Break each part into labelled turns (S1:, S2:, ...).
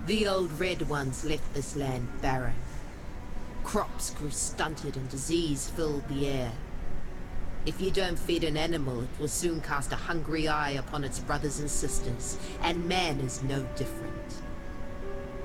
S1: The old Red Ones left this land barren. Crops grew stunted and disease filled the air. If you don't feed an animal, it will soon cast a hungry eye upon its brothers and sisters, and man is no different.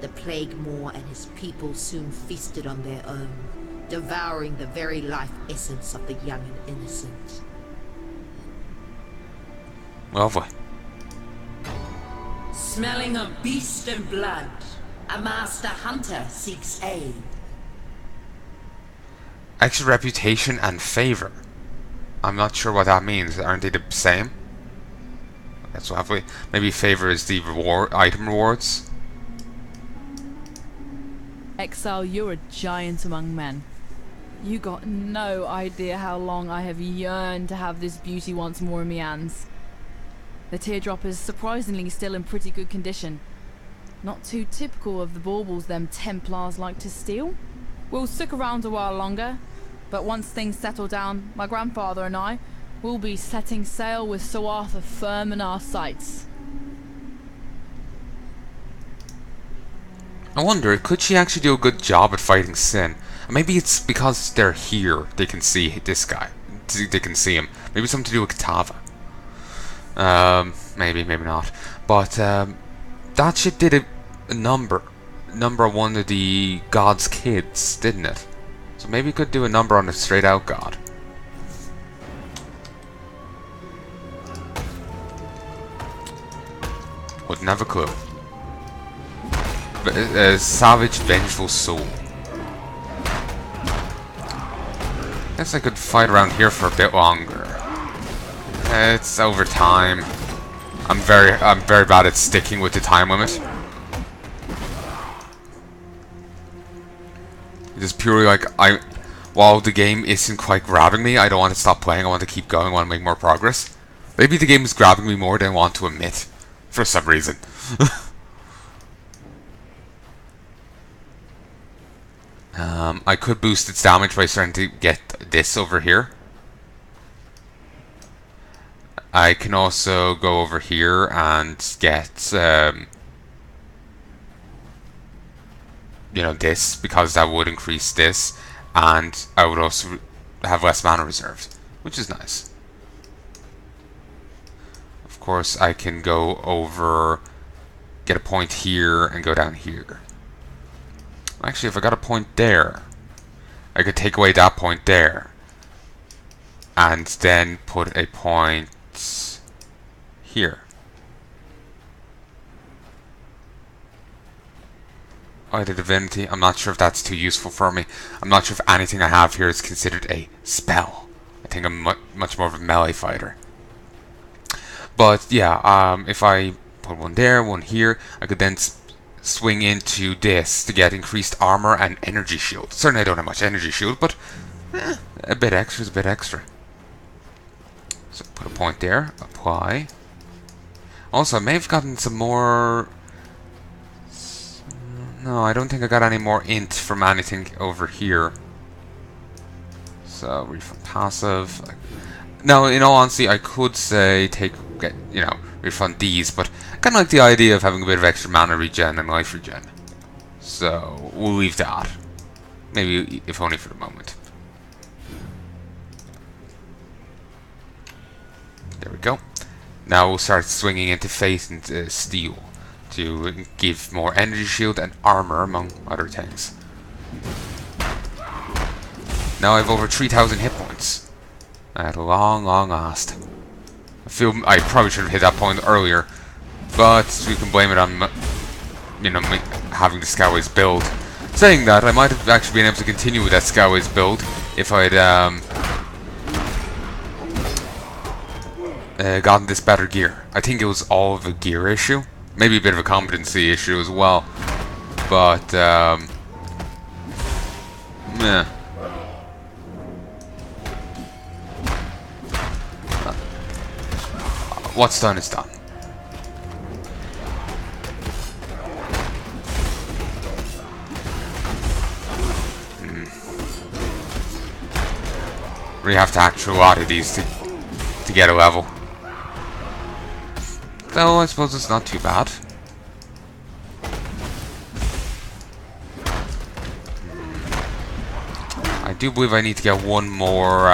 S1: The Plague Moor and his people soon feasted on their own, devouring the very life essence of the young and innocent.
S2: Lovely.
S1: Smelling of beast and blood, a master hunter seeks aid.
S2: Extra reputation and favor. I'm not sure what that means. Aren't they the same? That's what we. Maybe favor is the reward, item rewards.
S3: Exile, you're a giant among men. You got no idea how long I have yearned to have this beauty once more in my hands. The teardrop is surprisingly still in pretty good condition. Not too typical of the baubles them Templars like to steal. We'll stick around a while longer, but once things settle down, my grandfather and I will be setting sail with Sir Arthur firm in our sights.
S2: I wonder, could she actually do a good job at fighting sin? Maybe it's because they're here, they can see this guy. They can see him. Maybe something to do with Katava. Maybe not. But, that shit did a number on one of the god's kids, didn't it? So maybe we could do a number on a straight out god. Wouldn't have a clue. A savage, vengeful soul. Guess I could fight around here for a bit longer. It's over time. I'm very bad at sticking with the time limit. Just purely like while the game isn't quite grabbing me, I don't want to stop playing. I want to keep going. I want to make more progress. Maybe the game is grabbing me more than I want to admit, for some reason. I could boost its damage by starting to get this over here. I can also go over here and get, you know, this, because that would increase this, and I would also have less mana reserved, which is nice. Of course, I can go over, get a point here, and go down here. Actually, if I got a point there, I could take away that point there, and then put a point here. Either divinity, I'm not sure if that's too useful for me. I'm not sure if anything I have here is considered a spell. I think I'm much more of a melee fighter. But yeah, if I put one there, one here, I could then swing into this to get increased armor and energy shield. Certainly I don't have much energy shield, but a bit extra is a bit extra. So put a point there, apply. Also, I may have gotten some more. No, I don't think I got any more int from anything over here. So refund passive. Now, in all honesty, I could say refund these, but I kind of like the idea of having a bit of extra mana regen and life regen. So we'll leave that. Maybe, if only for the moment. There we go. Now we'll start swinging into faith and steel to give more energy shield and armor, among other things. Now I have over 3,000 hit points. At long last. I feel I probably should have hit that point earlier, but we can blame it on, you know, me having the Scoutways build. Saying that, I might have actually been able to continue with that Scoutways build if I'd gotten this better gear. I think it was all of a gear issue. Maybe a bit of a competency issue as well. But, meh. What's done is done. We have to hack through a lot of these to get a level. Though I suppose it's not too bad. do believe I need to get one more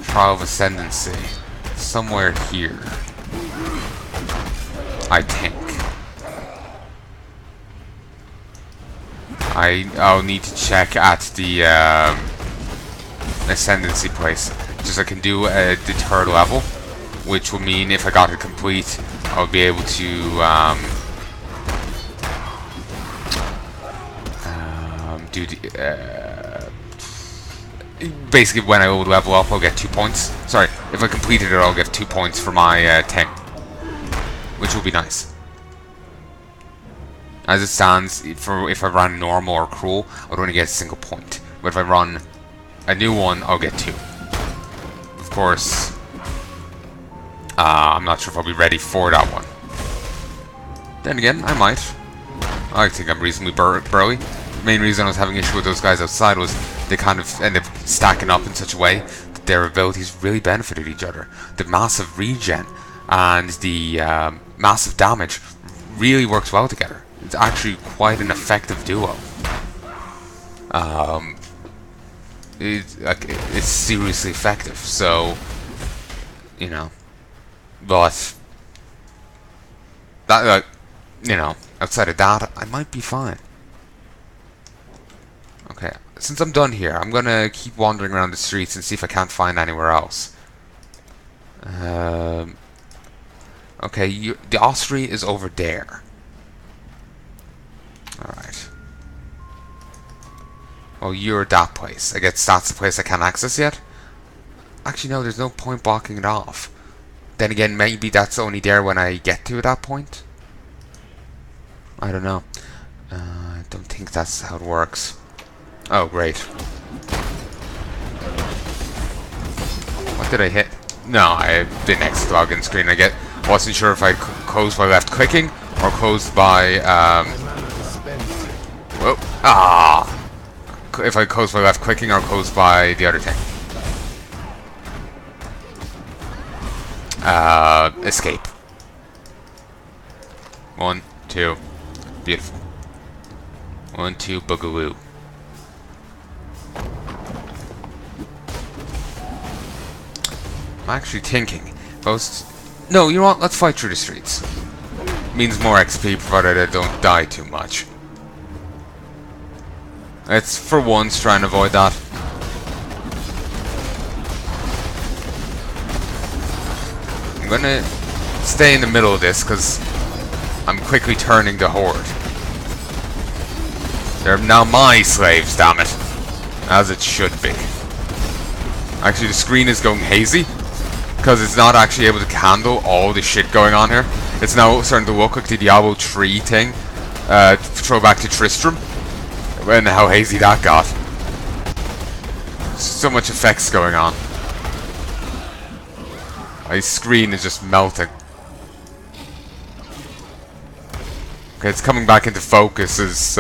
S2: Trial of Ascendancy somewhere here. I think. I'll need to check at the Ascendancy place. Just I can do the 3rd level, which will mean if I got it complete, I'll be able to do the basically when I would level up, I'll get 2 points. Sorry, if I completed it, I'll get 2 points for my thing, which will be nice. As it stands, if I run normal or cruel, I'd only get a single point. But if I run a new one, I'll get 2. Of course, I'm not sure if I'll be ready for that one. Then again, I might. I think I'm reasonably burly. The main reason I was having issue with those guys outside was they kind of end up stacking up in such a way that their abilities really benefited each other. The massive regen and the massive damage really works well together. It's actually quite an effective duo. It's seriously effective. So, you know, but that, you know, outside of that, I might be fine. Okay, since I'm done here, I'm gonna keep wandering around the streets and see if I can't find anywhere else. Okay, the ossuary is over there. Alright. Well, you're at that place. I guess that's the place I can't access yet? Actually, no, there's no point blocking it off. Then again, maybe that's only there when I get to that point? I don't know. I don't think that's how it works. Oh, great. What did I hit? No, I didn't exit the login screen. Wasn't sure if I closed by left clicking or closed by whoa, if I closed by left clicking or closed by the other thing. Escape. 1, 2. Beautiful. 1, 2, boogaloo. I'm actually thinking. No, you know what? Let's fight through the streets. Means more XP provided I don't die too much. Let's, for once, try and avoid that. I'm gonna stay in the middle of this because I'm quickly turning the horde. They're now my slaves, damn it. As it should be. Actually, the screen is going hazy because it's not actually able to handle all the shit going on here. It's now starting to look like the Diablo 3 thing. Throwback to Tristram. And how hazy that got. So much effects going on. My screen is just melting. Okay, it's coming back into focus as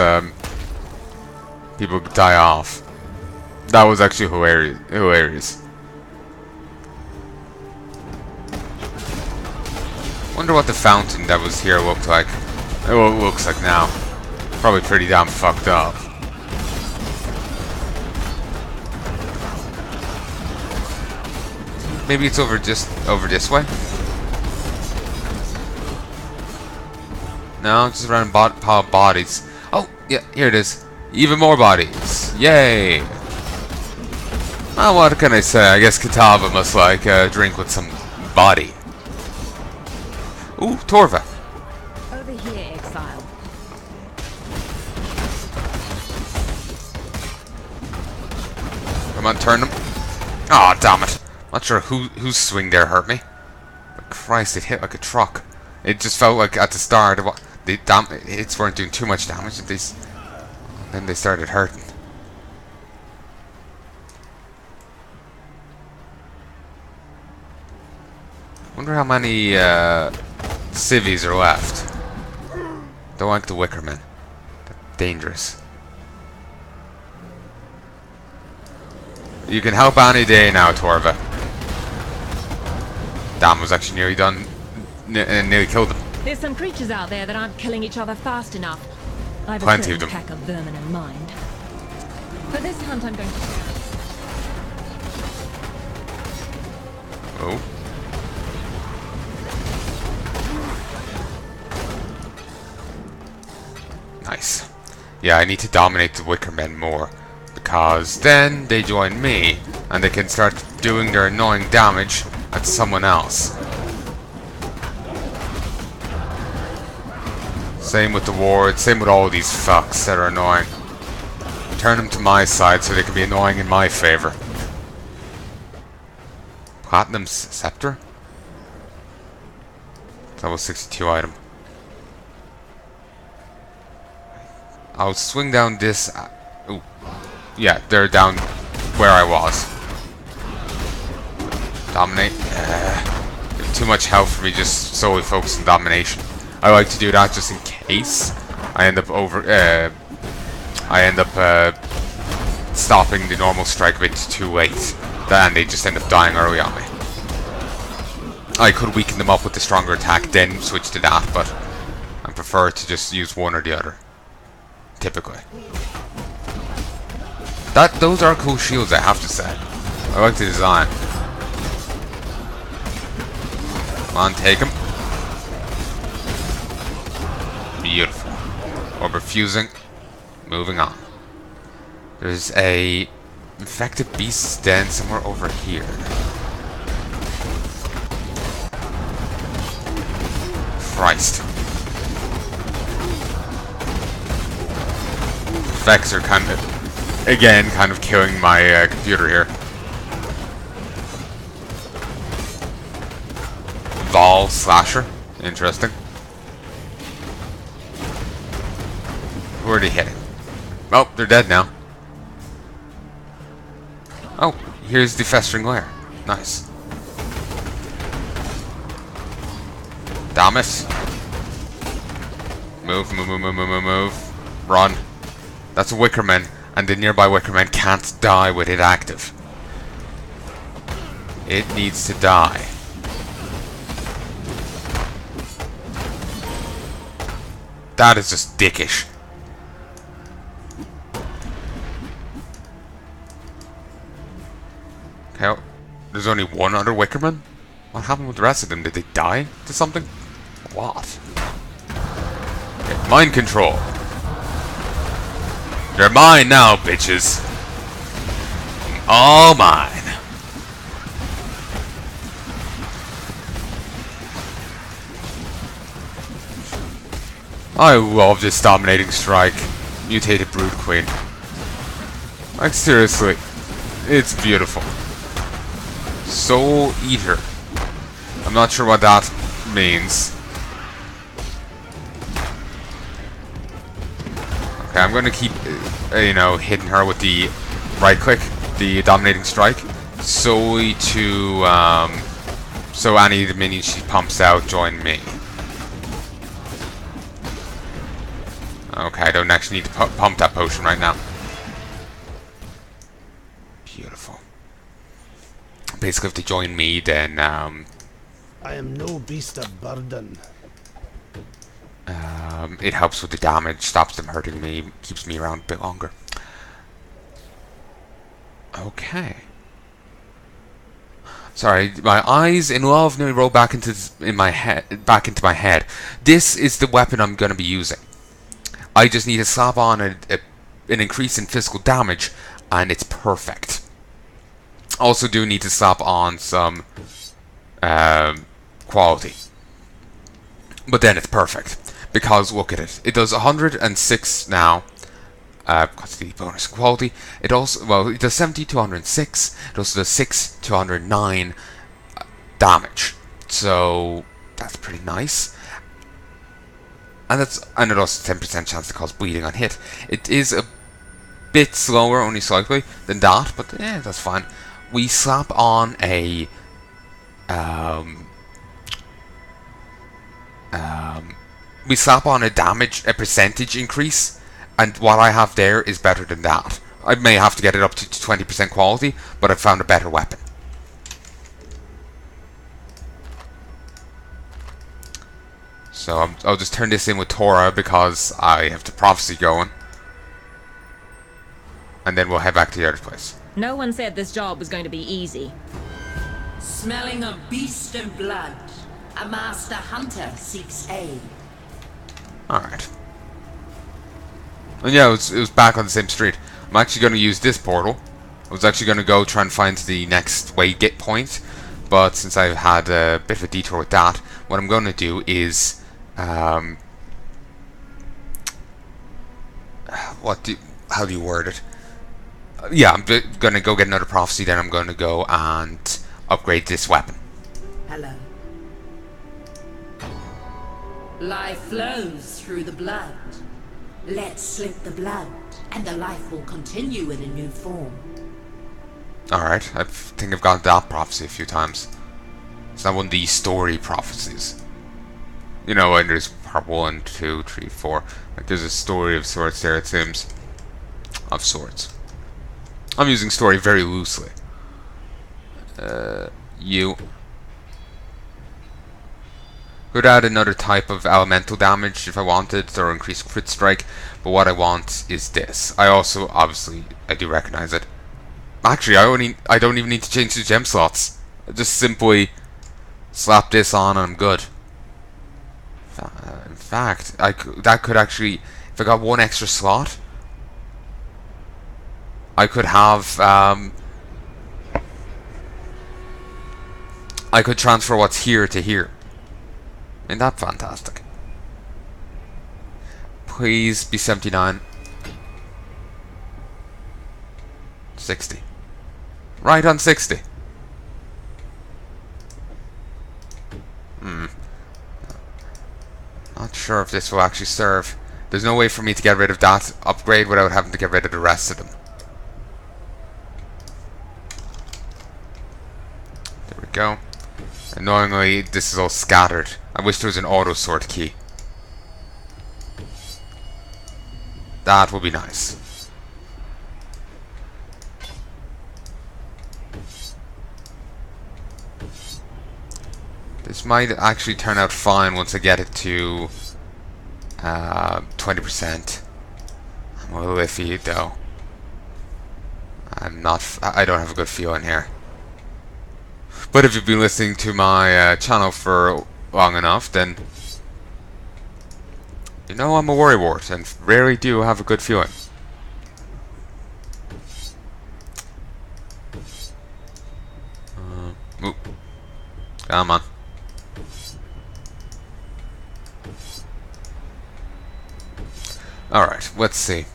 S2: people die off. That was actually hilarious. Wonder what the fountain that was here looked like. Well, it looks like now. Probably pretty damn fucked up. Maybe it's over this way? No, just a random pile of bodies. Oh, yeah, here it is. Even more bodies. Yay! Oh, what can I say? I guess Kitava must like a drink with some body. Ooh, Torva.
S4: Over here, Exile.
S2: Come on, turn them. Aw, oh, damn it. Not sure whose swing there hurt me. But Christ, it hit like a truck. It just felt like at the start, the hits weren't doing too much damage, and then they started hurting. Wonder how many civvies are left. Don't like the Wickermen. They're dangerous. You can help any day now, Torva. Damn, was actually nearly done. Nearly killed them.
S4: There's some creatures out there that aren't killing each other fast enough. I've
S2: Plenty
S4: a
S2: of them.
S4: pack of vermin in mind. For this hunt, I'm going to share.
S2: Oh. Nice. Yeah, I need to dominate the Wicker Men more, because then they join me, and they can start doing their annoying damage at someone else. Same with the wards, same with all these fucks that are annoying. Turn them to my side so they can be annoying in my favor. Platinum Scepter? Level 62 item. I'll swing down this. Ooh. Yeah, they're down where I was. Dominate. Too much health for me just solely focus on domination. I like to do that just in case I end up stopping the normal strike a bit too late. Then they just end up dying early on me. I could weaken them up with the stronger attack, then switch to that, but I prefer to just use one or the other. Typically. Those are cool shields, I have to say. I like the design. Come on, take him. Beautiful. Orb refusing. Moving on. There's a infected beast den somewhere over here. Christ. Effects are kind of killing my computer here. Vol Slasher. Interesting. Who are they hitting? Oh, they're dead now. Oh, here's the Festering Lair. Nice. Damn it. Move, move, move, move, move, move, move. Run. That's a Wickerman, and the nearby Wickerman can't die with it active. It needs to die. That is just dickish. Okay, there's only one other Wickerman? What happened with the rest of them? Did they die to something? What? Okay, mind control. They're mine now, bitches. All mine. I love this dominating strike. Mutated Brood Queen. Like, seriously. It's beautiful. Soul Eater. I'm not sure what that means. Okay, I'm going to keep, hitting her with the right click, the dominating strike, solely to, so any of the minions she pumps out join me. Okay, I don't actually need to pump that potion right now. Beautiful. Basically, if they join me, then,
S5: I am no beast of burden.
S2: It helps with the damage, stops them hurting me, keeps me around a bit longer. Okay. Sorry, my eyes in love nearly roll back into my head. This is the weapon I'm going to be using. I just need to slap on an increase in physical damage, and it's perfect. Also do need to slap on some quality. But then it's perfect. Because look at it. It does 106 now. What's the bonus quality? It also, well, it does 70 to 106. It also does 6 to 109 damage. So that's pretty nice. And it also 10% chance to cause bleeding on hit. It is a bit slower, only slightly, than that, but yeah, that's fine. We slap on a a percentage increase, and what I have there is better than that. I may have to get it up to 20% quality, but I've found a better weapon. So I'll just turn this in with Tora because I have the prophecy going. And then we'll head back to the other place.
S4: No one said this job was going to be easy.
S1: Smelling of beast and blood, a master hunter seeks aid.
S2: Alright. And yeah, it was back on the same street. I'm actually going to use this portal. I was actually going to go try and find the next wayget point, but since I've had a bit of a detour with that, what I'm going to do is, how do you word it? Yeah, I'm going to go get another prophecy, then I'm going to go and upgrade this weapon.
S1: Hello. Life flows through the blood. Let's slit the blood, and the life will continue in a new form.
S2: Alright, I think I've got that prophecy a few times. It's not one of these story prophecies. You know, when there's part 1, 2, 3, 4. Like, there's a story of sorts there, it seems. Of sorts. I'm using story very loosely. You. Could add another type of elemental damage if I wanted, or increase crit strike, but what I want is this. I also, obviously, I do recognize it. Actually, I don't even need to change the gem slots. I just simply slap this on and I'm good. In fact, that could actually, if I got one extra slot, I could have, I could transfer what's here to here. Ain't that fantastic? Please be 79. 60. Right on 60. Not sure if this will actually serve. There's no way for me to get rid of that upgrade without having to get rid of the rest of them. There we go. Annoyingly, this is all scattered. I wish there was an auto sort key. That would be nice. This might actually turn out fine once I get it to 20%. I'm a little iffy though. I don't have a good feeling here. But if you've been listening to my channel for long enough, then you know I'm a worrywart and rarely do have a good feeling. Ooh. Come on. Alright, let's see.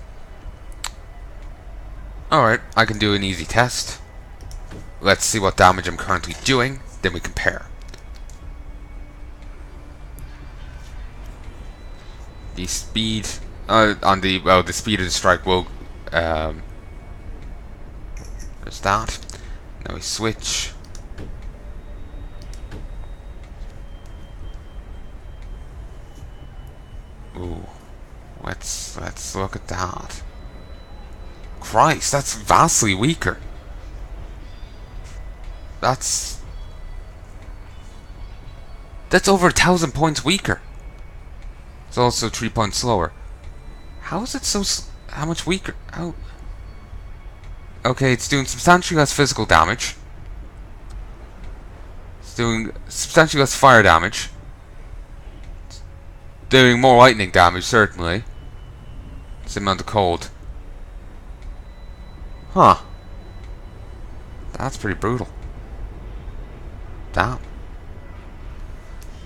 S2: Alright, I can do an easy test. Let's see what damage I'm currently doing, then we compare. The speed the speed of the strike will there's that. Now we switch. Ooh. Let's look at that. Christ, that's vastly weaker. That's over 1,000 points weaker. It's also 3 points slower. How is it so? How much weaker? How? Okay, it's doing substantially less physical damage. It's doing substantially less fire damage. It's doing more lightning damage, certainly. Same amount of cold. Huh. That's pretty brutal. Damn.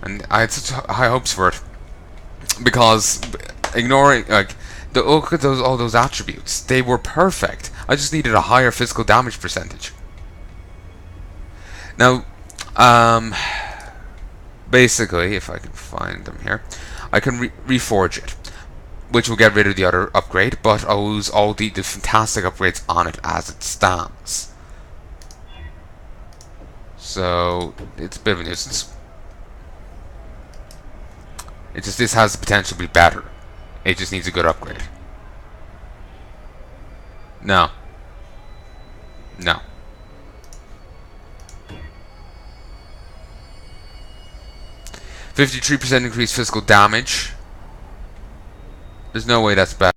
S2: And I had such high hopes for it. Because ignoring, like, look at all those attributes. They were perfect. I just needed a higher physical damage percentage. Now, basically, if I can find them here, I can reforge it, which will get rid of the other upgrade, but I'll lose all the fantastic upgrades on it as it stands. So, it's a bit of a nuisance. It's just this has the potential to be better. It just needs a good upgrade. No. No. %53% increased physical damage. There's no way that's bad.